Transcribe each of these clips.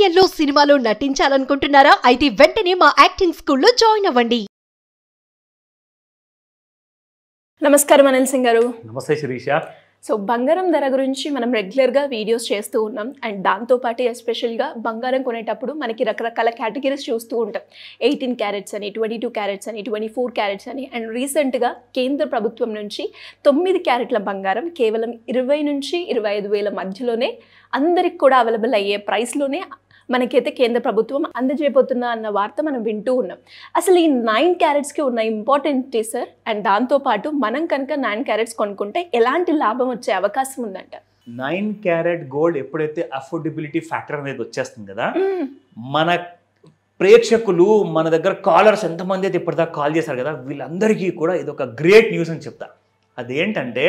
సీరియల్లో సినిమాలో నటించాలనుకుంటున్నారా? అయితే వెంటనే మా యాక్టింగ్ స్కూల్లో జాయిన్ అవ్వండి. నమస్కారం అనిల్ సింగ్ గారు. నమస్తే శిరీష. సో బంగారం ధర గురించి మనం రెగ్యులర్గా వీడియోస్ చేస్తూ ఉన్నాం. అండ్ దాంతోపాటు ఎస్పెషల్గా బంగారం కొనేటప్పుడు మనకి రకరకాల కేటగిరీస్ చూస్తూ ఉంటాం. 18 క్యారెట్స్ అని, 22 క్యారెట్స్ అని, 24 క్యారెట్స్ అని. అండ్ రీసెంట్గా కేంద్ర ప్రభుత్వం నుంచి 9 క్యారెట్ల బంగారం కేవలం 20 నుంచి 25 వేల మధ్యలోనే అందరికి కూడా అవైలబుల్ అయ్యే ప్రైస్లోనే మనకైతే కేంద్ర ప్రభుత్వం అందజేయబోతున్నా అన్న వార్త మనం వింటూ ఉన్నాం. అసలు ఈ 9 క్యారెట్స్కి ఉన్న ఇంపార్టెంట్ సార్, అండ్ దాంతోపాటు మనం కనుక 9 క్యారెట్స్ కొనుక్కుంటే ఎలాంటి లాభం వచ్చే అవకాశం ఉందంట? 9 క్యారెట్ గోల్డ్ ఎప్పుడైతే అఫోర్డబిలిటీ ఫ్యాక్టర్ అనేది వచ్చేస్తుంది కదా, మన ప్రేక్షకులు మన దగ్గర కాలర్స్ ఎంతమంది అయితే ఇప్పటిదాకా కాల్ చేశారు కదా, వీళ్ళందరికీ కూడా ఇది ఒక గ్రేట్ న్యూస్ అని చెప్తా. అదేంటంటే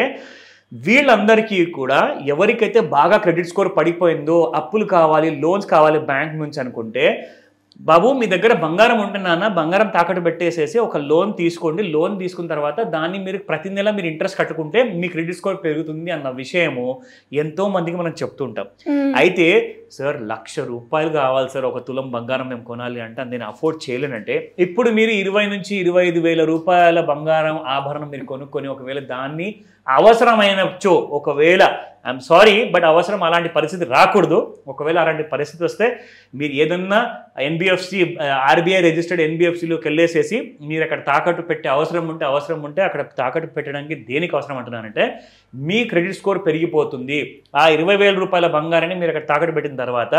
వీళ్ళందరికీ కూడా ఎవరికైతే బాగా క్రెడిట్ స్కోర్ పడిపోయిందో, అప్పులు కావాలి, లోన్స్ కావాలి బ్యాంక్ నుంచి అనుకుంటే, బాబు మీ దగ్గర బంగారం ఉంటే నాన్న బంగారం తాకట్టు పెట్టేసేసి ఒక లోన్ తీసుకోండి. లోన్ తీసుకున్న తర్వాత దాన్ని మీరు ప్రతి నెల మీరు ఇంట్రెస్ట్ కట్టుకుంటే మీ క్రెడిట్ స్కోర్ పెరుగుతుంది అన్న విషయము ఎంతో మందికి మనం చెప్తుంటాం. అయితే సార్ 1,00,000 రూపాయలు కావాలి సార్ ఒక తులం బంగారం మేము కొనాలి అంటే నేను అఫోర్డ్ చేయలేనంటే, ఇప్పుడు మీరు 20 నుంచి 25 వేల రూపాయల బంగారం ఆభరణం మీరు కొనుక్కొని ఒకవేళ దాన్ని అవసరమైనచో, ఒకవేళ ఐఎమ్ సారీ బట్ అవసరం అలాంటి పరిస్థితి రాకూడదు. ఒకవేళ అలాంటి పరిస్థితి వస్తే మీరు ఏదన్నా ఎన్బిఎఫ్సి, ఆర్బీఐ రిజిస్టర్డ్ ఎన్బిఎఫ్సిలోకి వెళ్ళేసేసి మీరు అక్కడ తాకట్టు పెట్టే అవసరం ఉంటే అక్కడ తాకట్టు పెట్టడానికి దేనికి అవసరం అంటున్నానంటే, మీ క్రెడిట్ స్కోర్ పెరిగిపోతుంది. ఆ 20,000 రూపాయల బంగారాన్ని మీరు అక్కడ తాకట్టు పెట్టిన తర్వాత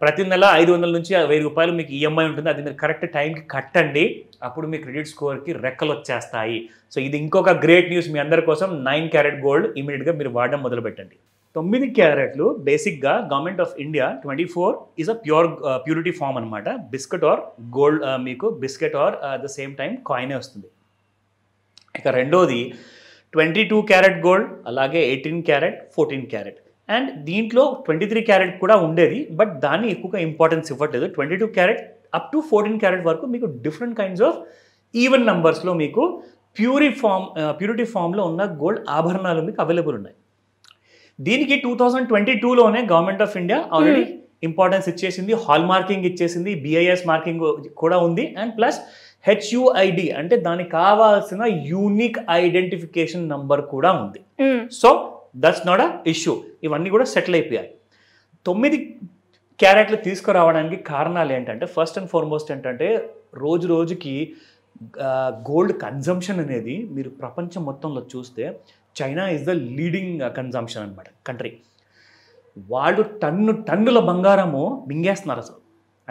ప్రతి నెల 500 నుంచి 1,000 రూపాయలు మీకు ఈఎంఐ ఉంటుంది. అది మీరు కరెక్ట్ టైంకి కట్టండి, అప్పుడు మీ క్రెడిట్ స్కోర్కి రెక్కలు వచ్చేస్తాయి. సో ఇది ఇంకొక గ్రేట్ న్యూస్ మీ అందరి కోసం. 9 క్యారెట్ గోల్డ్ ఇమీడియట్గా మీరు వాడడం మొదలు పెట్టండి. 9 క్యారెట్లు బేసిక్గా government of India 24 is a purity form అనమాట. బిస్కెట్ ఆర్ గోల్డ్, మీకు biscuit or at the same time కాయినే వస్తుంది. ఇక రెండోది 22 క్యారెట్ గోల్డ్, అలాగే 18 క్యారెట్, 14 క్యారెట్. అండ్ దీంట్లో 23 క్యారెట్ కూడా ఉండేది, బట్ దాన్ని ఎక్కువగా ఇంపార్టెన్స్ ఇవ్వట్లేదు. 22 క్యారెట్ అప్ టు 14 క్యారెట్ వరకు మీకు డిఫరెంట్ కైండ్స్ ఆఫ్ ఈవెన్ నంబర్స్లో మీకు ప్యూరిటీ ఫామ్లో ఉన్న గోల్డ్ ఆభరణాలు మీకు అవైలబుల్ ఉన్నాయి. దీనికి 2022లోనే government of India already importance ఇచ్చేసింది, హాల్ మార్కింగ్ ఇచ్చేసింది, బిఐఎస్ మార్కింగ్ కూడా ఉంది, అండ్ ప్లస్ HUID అంటే దానికి కావాల్సిన యూనిక్ ఐడెంటిఫికేషన్ నంబర్ కూడా ఉంది. So that's not a issue. ఇవన్నీ కూడా సెటిల్ అయిపోయాయి. 9 క్యారెట్లు తీసుకురావడానికి కారణాలు ఏంటంటే, ఫస్ట్ అండ్ ఫార్మోస్ట్ ఏంటంటే, రోజు రోజుకి గోల్డ్ కన్జంప్షన్ అనేది మీరు ప్రపంచం మొత్తంలో చూస్తే China is the leading consumption అనమాట కంట్రీ. వాళ్ళు టన్నుల బంగారము మింగేస్తున్నారు అసలు.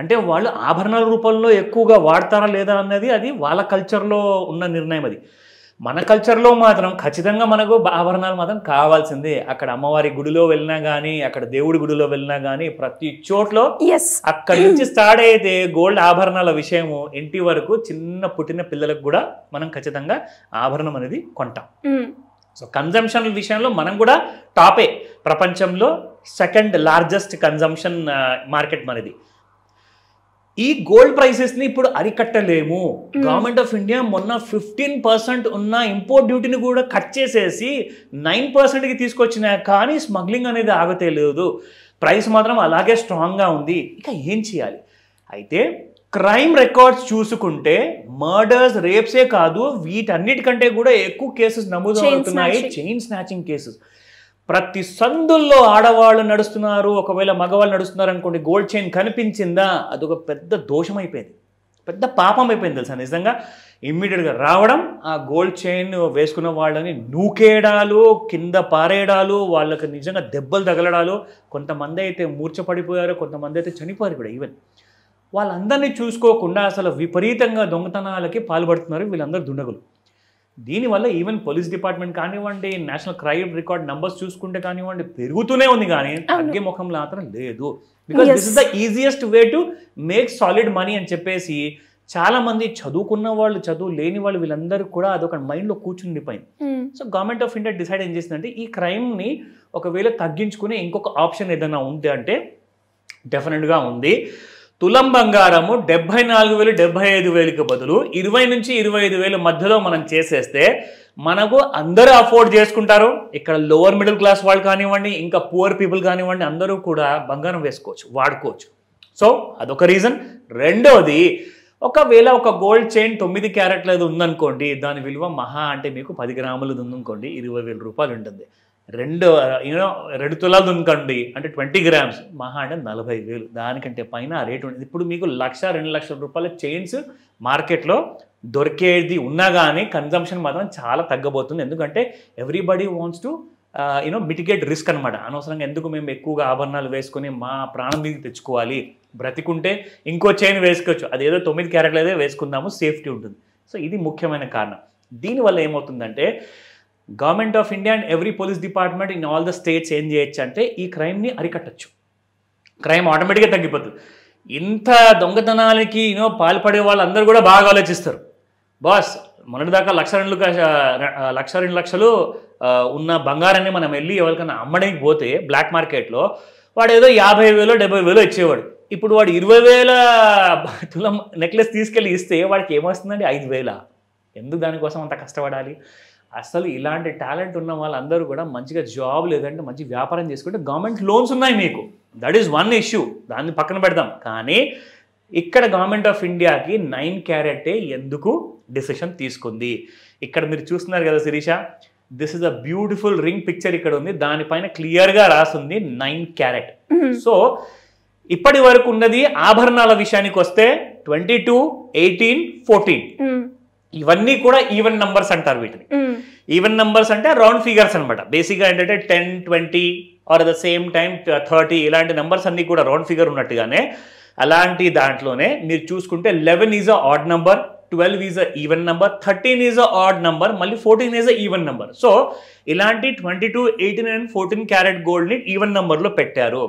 అంటే వాళ్ళు ఆభరణాల రూపంలో ఎక్కువగా వాడతారా లేదా అన్నది అది వాళ్ళ కల్చర్లో ఉన్న నిర్ణయం. అది మన కల్చర్లో మాత్రం ఖచ్చితంగా మనకు ఆభరణాలు మాత్రం కావాల్సిందే. అక్కడ అమ్మవారి గుడిలో వెళ్ళినా కానీ, అక్కడ దేవుడి గుడిలో వెళ్ళినా కానీ, ప్రతి చోట్లో అక్కడి నుంచి స్టార్ట్ అయితే గోల్డ్ ఆభరణాల విషయము ఇంటి వరకు చిన్న పుట్టిన పిల్లలకు కూడా మనం ఖచ్చితంగా ఆభరణం అనేది కొంటాం. సో కన్జంప్షన్ విషయంలో మనం కూడా టాపే. ప్రపంచంలో సెకండ్ లార్జెస్ట్ కన్జంప్షన్ మార్కెట్ మనది. ఈ గోల్డ్ ప్రైసెస్ని ఇప్పుడు అరికట్టలేము. గవర్నమెంట్ ఆఫ్ ఇండియా మొన్న 15% ఉన్న ఇంపోర్ట్ డ్యూటీని కూడా కట్ చేసేసి 9%కి తీసుకొచ్చినా కానీ స్మగ్లింగ్ అనేది ఆగతలేదు. ప్రైస్ మాత్రం అలాగే స్ట్రాంగ్గా ఉంది. ఇక ఏం చేయాలి? అయితే క్రైమ్ రికార్డ్స్ చూసుకుంటే మర్డర్స్, రేప్సే కాదు, వీటన్నిటికంటే కూడా ఎక్కువ కేసెస్ నమోదు అవుతున్నాయి. Chain snatching cases. ప్రతి సందుల్లో ఆడవాళ్ళు నడుస్తున్నారు, ఒకవేళ మగవాళ్ళు నడుస్తున్నారు అనుకోండి, గోల్డ్ చైన్ కనిపించిందా అదొక పెద్ద దోషం అయిపోయింది, పెద్ద పాపం అయిపోయింది తెలుసా. నిజంగా ఇమ్మీడియట్గా రావడం, ఆ గోల్డ్ చైన్ వేసుకున్న వాళ్ళని నూకేయడాలు, కింద పారేయడాలు, వాళ్ళకి నిజంగా దెబ్బలు తగలడాలు. కొంతమంది అయితే మూర్ఛపడిపోయారు, కొంతమంది అయితే చనిపోయారు కూడా. ఈవెన్ వాళ్ళందరినీ చూసుకోకుండా అసలు విపరీతంగా దొంగతనాలకి పాల్పడుతున్నారు వీళ్ళందరూ దుండగులు. దీనివల్ల ఈవెన్ పోలీస్ డిపార్ట్మెంట్ కానివ్వండి, నేషనల్ క్రైమ్ రికార్డ్ నంబర్స్ చూసుకుంటే కానివ్వండి పెరుగుతూనే ఉంది, కానీ తగ్గే ముఖం మాత్రం లేదు. Because this is the easiest way to make solid money అని చెప్పేసి చాలా మంది చదువుకున్న వాళ్ళు, చదువు లేని వాళ్ళు, వీళ్ళందరూ కూడా అదొక మైండ్లో కూర్చుండిపోయింది. So government of India decide ఏం చేసిందంటే, ఈ క్రైమ్ని ఒకవేళ తగ్గించుకునే ఇంకొక ఆప్షన్ ఏదైనా ఉంది అంటే డెఫినెట్గా ఉంది. తులం బంగారము 74,000, 75,000కి బదులు 20 నుంచి 25,000 మధ్యలో మనం చేసేస్తే మనకు అందరూ అఫోర్డ్ చేసుకుంటారు. ఇక్కడ లోవర్ మిడిల్ క్లాస్ వాళ్ళు కానివ్వండి, ఇంకా పూర్ పీపుల్ కానివ్వండి, అందరూ కూడా బంగారం వేసుకోవచ్చు, వాడుకోవచ్చు. సో అదొక రీజన్. రెండోది, ఒకవేళ ఒక గోల్డ్ చైన్ 9 క్యారెట్లది ఉందనుకోండి, దాని విలువ మహా అంటే మీకు 10 గ్రాములది ఉందనుకోండి 20,000 రూపాయలు ఉంటుంది. 2 తులాలు ఉందనుకోండి అంటే 20 గ్రామ్స్ మహా అంటే 40,000. దానికంటే పైన ఆ రేటు ఉంటుంది. ఇప్పుడు మీకు 1,00,000 2,00,000 రూపాయల చైన్స్ మార్కెట్లో దొరికేది ఉన్నా కానీ కన్జంప్షన్ మాత్రం చాలా తగ్గబోతుంది. ఎందుకంటే everybody wants to mitigate risk అనమాట. అనవసరంగా ఎందుకు మేము ఎక్కువగా ఆభరణాలు వేసుకొని మా ప్రాణం మీదకి తెచ్చుకోవాలి, బ్రతికుంటే ఇంకో చైన్ వేసుకోవచ్చు, అదేదో 9 క్యారెట్లు అయితే వేసుకుందాము, సేఫ్టీ ఉంటుంది. సో ఇది ముఖ్యమైన కారణం. దీనివల్ల ఏమవుతుందంటే government of India and every police department in all the states ఏం చేయొచ్చు అంటే ఈ క్రైమ్ని అరికట్టచ్చు. క్రైమ్ ఆటోమేటిక్గా తగ్గిపోతుంది. ఇంత దొంగతనాలకి పాల్పడే వాళ్ళందరూ కూడా బాగా ఆలోచిస్తారు. బాస్ మొన్నటిదాకా 1,00,000 ఉన్న బంగారాన్ని మనం వెళ్ళి ఎవరికైనా అమ్మడానికి పోతే బ్లాక్ మార్కెట్లో వాడు ఏదో 50,000 70,000 ఇచ్చేవాడు. ఇప్పుడు వాడు 20,000 తులం నెక్లెస్ తీసుకెళ్ళి ఇస్తే వాడికి ఏమొస్తుందండి? 5,000. ఎందుకు దానికోసం అంత కష్టపడాలి? అసలు ఇలాంటి టాలెంట్ ఉన్న వాళ్ళందరూ కూడా మంచిగా జాబ్ లేదంటే మంచి వ్యాపారం చేసుకుంటే గవర్నమెంట్ లోన్స్ ఉన్నాయి మీకు. దట్ ఈస్ వన్ ఇష్యూ, దాన్ని పక్కన పెడదాం. కానీ ఇక్కడ గవర్నమెంట్ ఆఫ్ ఇండియాకి 9 క్యారెటే ఎందుకు డిసిషన్ తీసుకుంది? ఇక్కడ మీరు చూస్తున్నారు కదా Sirisha, this is a beautiful ring picture ఇక్కడ ఉంది, దానిపైన క్లియర్గా రాసింది 9 క్యారెట్. సో ఇప్పటి వరకు ఉన్నది ఆభరణాల విషయానికి వస్తే 22, 18, 14 ఇవన్నీ కూడా ఈవెన్ నంబర్స్ అంటారు వీటిని. ఈవెన్ నంబర్స్ అంటే రౌండ్ ఫిగర్స్ అనమాట. బేసిక్గా ఏంటంటే 10, 20 ఆర్ ద సేమ్ టైం 30 ఇలాంటి నంబర్స్ అన్ని కూడా రౌండ్ ఫిగర్ ఉన్నట్టుగానే అలాంటి దాంట్లోనే మీరు చూసుకుంటే 11 is a odd number, 12 is a even number, 13 is a odd number, మళ్ళీ 14 is a even number. So ఇలాంటి 22, 18 అండ్ 14 క్యారెట్ గోల్డ్ని ఈవెన్ నంబర్లో పెట్టారు.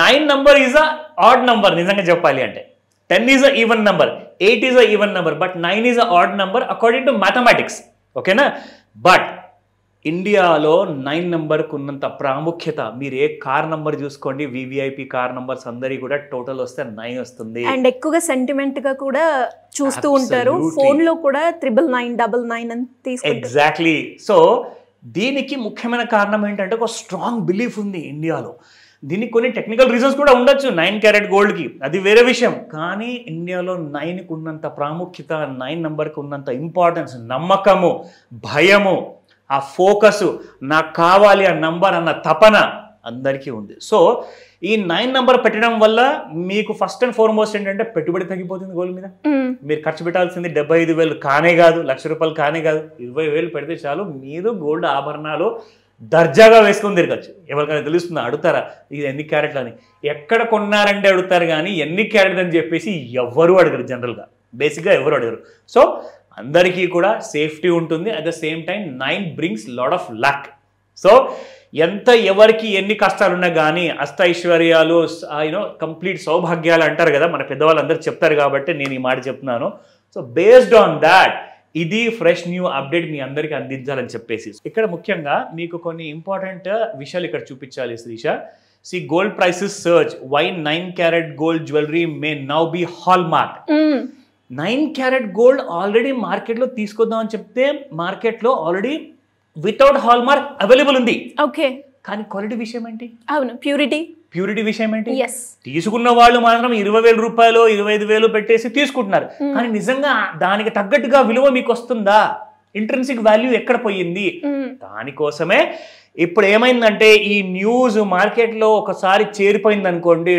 9 number is a odd number నిజంగా చెప్పాలి అంటే. 10 is a even number, 8 is a even number, but 9 is a odd number according to mathematics. ఓకేనా? But ఇండియాలో 9 నంబర్కు ఉన్నంత ప్రాముఖ్యత మీరు ఏ కార్ నంబర్ చూసుకోండి, వివిఐపి కార్ నంబర్స్ అందరి కూడా టోటల్ వస్తే 9 వస్తుంది. అండ్ ఎక్కువగా సెంటిమెంట్ గా కూడా చూస్తూ ఉంటారు. ఫోన్ లో కూడా 999 అని తీసుకుంటారు. ఎగ్జాక్ట్లీ. సో దీనికి ముఖ్యమైన కారణం ఏంటంటే ఒక స్ట్రాంగ్ బిలీఫ్ ఉంది ఇండియాలో. దీనికి కొన్ని టెక్నికల్ రీజన్స్ కూడా ఉండొచ్చు 9 క్యారెట్ గోల్డ్కి, అది వేరే విషయం. కానీ ఇండియాలో 9కి ఉన్నంత ప్రాముఖ్యత, 9 నంబర్కి ఉన్నంత ఇంపార్టెన్స్, నమ్మకము, భయము, ఆ ఫోకస్, నాకు కావాలి ఆ నంబర్ అన్న తపన అందరికీ ఉంది. సో ఈ 9 నంబర్ పెట్టడం వల్ల మీకు ఫస్ట్ అండ్ ఫార్మోస్ట్ ఏంటంటే పెట్టుబడి తగ్గిపోతుంది గోల్డ్ మీద. మీరు ఖర్చు పెట్టాల్సింది 75,000 కానే కాదు, ₹1,00,000 కానే కాదు, 20,000 పెడితే చాలు, మీరు గోల్డ్ ఆభరణాలు దర్జాగా వేసుకొని తిరగచ్చు. ఎవరికైనా తెలుస్తుందా? అడుగుతారా ఇది ఎన్ని క్యారెట్లు అని? ఎక్కడ కొన్నారంటే అడుగుతారు కానీ ఎన్ని క్యారెట్ అని చెప్పేసి ఎవరు అడగరు. జనరల్గా బేసిక్గా ఎవరు అడగరు. సో అందరికీ కూడా సేఫ్టీ ఉంటుంది. At the same time 9 brings lot of luck. So ఎంత ఎవరికి ఎన్ని కష్టాలు ఉన్నా కానీ అష్టైశ్వర్యాలు కంప్లీట్ సౌభాగ్యాలు అంటారు కదా, మన పెద్దవాళ్ళు అందరూ చెప్తారు కాబట్టి నేను ఈ మాట చెప్తున్నాను. సో బేస్డ్ ఆన్ దాట్ ఇది ఫ్రెష్ న్యూ అప్డేట్ మీ అందరికీ అందించాలని చెప్పేసి ఇక్కడ ముఖ్యంగా మీకు కొన్ని ఇంపార్టెంట్ విషయాలు ఇక్కడ చూపించాలి Sirisha. See gold prices surge, why 9 carat gold jewellery may now be hallmark. 9 carat gold already మార్కెట్లో తీసుకొద్దాం అని చెప్తే మార్కెట్లో already without hallmark available ఉంది. ఓకే, కానీ క్వాలిటీ విషయం ఏంటి? అవును, ప్యూరిటీ విషయం ఏంటి? తీసుకున్న వాళ్ళు మాత్రం 20,000 రూపాయలు 25,000 పెట్టేసి తీసుకుంటున్నారు. కానీ నిజంగా దానికి తగ్గట్టుగా విలువ మీకు వస్తుందా? ఇంట్రెన్సిక్ వాల్యూ ఎక్కడ పోయింది? దానికోసమే ఇప్పుడు ఏమైందంటే ఈ న్యూస్ మార్కెట్లో ఒకసారి చేరిపోయింది అనుకోండి,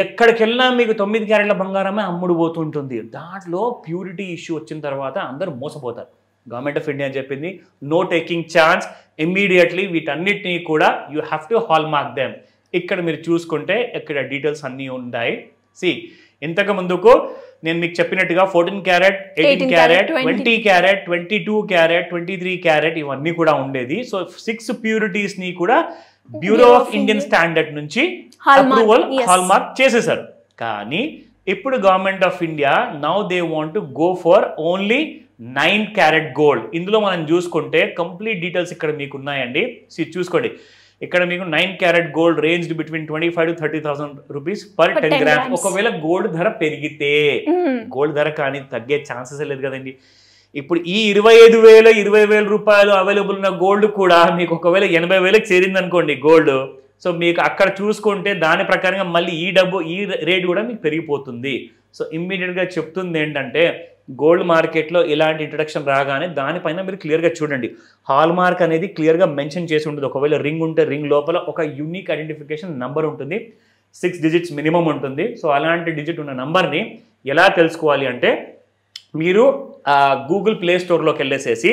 ఎక్కడికి వెళ్ళినా మీకు 9 క్యారెట్ల బంగారమే అమ్ముడు పోతుంటుంది. దాంట్లో ప్యూరిటీ ఇష్యూ వచ్చిన తర్వాత అందరూ మోసపోతారు. గవర్నమెంట్ ఆఫ్ ఇండియా చెప్పింది నో టేకింగ్ ఛాన్స్, ఇమ్మీడియట్లీ వీటన్నిటినీ కూడా you have to hall mark them. ఇక్కడ మీరు చూసుకుంటే ఇక్కడ డీటెయిల్స్ అన్నీ ఉన్నాయి. సి ఇంతకు ముందుకు నేను మీకు చెప్పినట్టుగా 14 carrot, 18 carrot, 20 carrot, 22 carrot, 23 carrot ఇవన్నీ కూడా ఉండేది. సో 6 ప్యూరిటీస్ని కూడా బ్యూరో ఆఫ్ ఇండియన్ స్టాండర్డ్ నుంచి అప్రూవల్ హాల్ మార్క్ చేసేసారు. కానీ ఇప్పుడు government of India now they want to go for only 9 carat gold. ఇందులో మనం చూసుకుంటే కంప్లీట్ డీటెయిల్స్ ఇక్కడ మీకు ఉన్నాయండి. చూసుకోండి, ఇక్కడ మీకు 9 carat gold range between 25,000 to 30,000 rupees per 10 grams. ఒకవేళ గోల్డ్ ధర పెరిగితే, గోల్డ్ ధర కానీ తగ్గే ఛాన్సెస్ లేదు కదండి. ఇప్పుడు ఈ 25,000 రూపాయలు అవైలబుల్ ఉన్న గోల్డ్ కూడా మీకు ఒకవేళ 80,000కి చేరింది అనుకోండి గోల్డ్, సో మీకు అక్కడ చూసుకుంటే దాని ప్రకారంగా మళ్ళీ ఈ రేట్ కూడా మీకు పెరిగిపోతుంది. సో ఇమ్మీడియట్గా చెప్తుంది ఏంటంటే గోల్డ్ మార్కెట్లో ఇలాంటి ఇంట్రడక్షన్ రాగానే దానిపైన మీరు క్లియర్గా చూడండి, హాల్ మార్క్ అనేది క్లియర్గా మెన్షన్ చేసి ఉంటుంది. ఒకవేళ రింగ్ ఉంటే రింగ్ లోపల ఒక యూనిక్ ఐడెంటిఫికేషన్ నెంబర్ ఉంటుంది, 6 digits మినిమం ఉంటుంది. సో అలాంటి డిజిట్ ఉన్న నంబర్ని ఎలా తెలుసుకోవాలి అంటే మీరు గూగుల్ ప్లే స్టోర్లోకి వెళ్ళేసేసి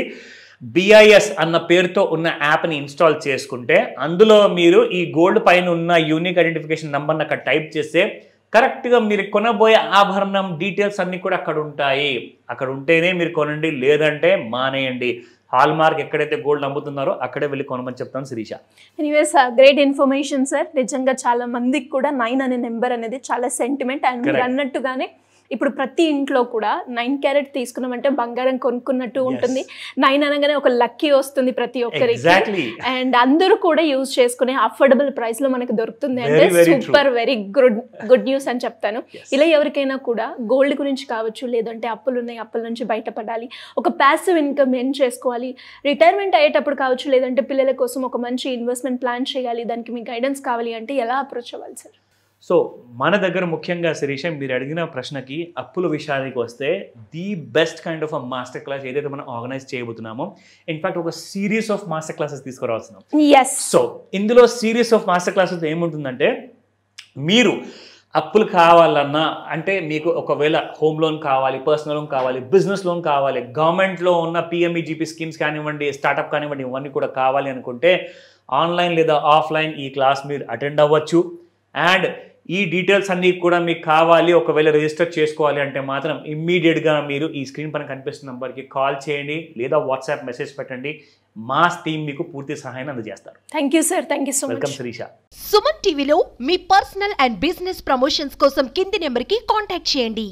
BIS అన్న పేరుతో ఉన్న యాప్ని ఇన్స్టాల్ చేసుకుంటే అందులో మీరు ఈ గోల్డ్ పైన ఉన్న యూనిక్ ఐడెంటిఫికేషన్ నెంబర్ని అక్కడ టైప్ చేస్తే కరెక్ట్గా మీరు కొనబోయే ఆభరణం డీటెయిల్స్ అన్నీ కూడా అక్కడ ఉంటాయి. అక్కడ ఉంటేనే మీరు కొనండి, లేదంటే మానేయండి. హాల్ మార్క్ ఎక్కడైతే గోల్డ్ అమ్ముతున్నారో అక్కడే వెళ్ళి కొనమని చెప్తాను Sirisha. Anyways great information sir. నిజంగా చాలా మందికి కూడా 9 అనే నెంబర్ అనేది చాలా సెంటిమెంట్. అండ్ మీరు అన్నట్టుగానే ఇప్పుడు ప్రతి ఇంట్లో కూడా 9 క్యారెట్ తీసుకున్నామంటే బంగారం కొనుక్కున్నట్టు ఉంటుంది. 9 అనగానే ఒక లక్కీ వస్తుంది ప్రతి ఒక్కరికి. అండ్ అందరూ కూడా యూజ్ చేసుకునే అఫోర్డబుల్ ప్రైస్ లో మనకు దొరుకుతుంది అంటే సూపర్ వెరీ గుడ్ న్యూస్ అని చెప్తాను. ఇలా ఎవరికైనా కూడా గోల్డ్ గురించి కావచ్చు, లేదంటే అప్పులు ఉన్నాయి, అప్పుల నుంచి బయటపడాలి, ఒక ప్యాసివ్ ఇన్కమ్ ఎర్న్ చేసుకోవాలి, రిటైర్మెంట్ అయ్యేటప్పుడు కావచ్చు, లేదంటే పిల్లల కోసం ఒక మంచి ఇన్వెస్ట్మెంట్ ప్లాన్ చేయాలి, దానికి మీ గైడెన్స్ కావాలి అంటే ఎలా అప్రోచ్ అవ్వాలి సార్? సో మన దగ్గర ముఖ్యంగా శిరీష మీరు అడిగిన ప్రశ్నకి అప్పుల విషయానికి వస్తే the best kind of master class ఏదైతే మనం ఆర్గనైజ్ చేయబోతున్నామో, ఇన్ఫాక్ట్ ఒక సిరీస్ ఆఫ్ మాస్టర్ క్లాసెస్ తీసుకురావస్తున్నాం. సో ఇందులో సిరీస్ ఆఫ్ మాస్టర్ క్లాసెస్ ఏముంటుందంటే మీరు అప్పులు కావాలన్నా అంటే మీకు ఒకవేళ హోమ్ లోన్ కావాలి, పర్సనల్ లోన్ కావాలి, బిజినెస్ లోన్ కావాలి, గవర్నమెంట్లో ఉన్న PMEGP స్కీమ్స్ కానివ్వండి, స్టార్టప్ కానివ్వండి, ఇవన్నీ కూడా కావాలి అనుకుంటే ఆన్లైన్ లేదా ఆఫ్లైన్ ఈ క్లాస్ మీరు అటెండ్ అవ్వచ్చు. అండ్ ఈ డీటెయిల్స్ అన్నీ కూడా మీకు కావాలి, ఒకవేళ రిజిస్టర్ చేసుకోవాలి అంటే మాత్రం ఇమ్మీడియట్గా మీరు ఈ స్క్రీన్ పైన కనిపిస్తున్న నెంబర్కి కాల్ చేయండి లేదా వాట్సాప్ మెసేజ్ పెట్టండి. మా టీమ్ మీకు పూర్తి సహాయం అందజేస్తారు. Thank you sir. Thank you so much. Welcome Sirisha. Suman టీవీలో మీ పర్సనల్ అండ్ బిజినెస్ ప్రమోషన్స్ కోసం కింది నెంబర్కి కాంటాక్ట్ చేయండి.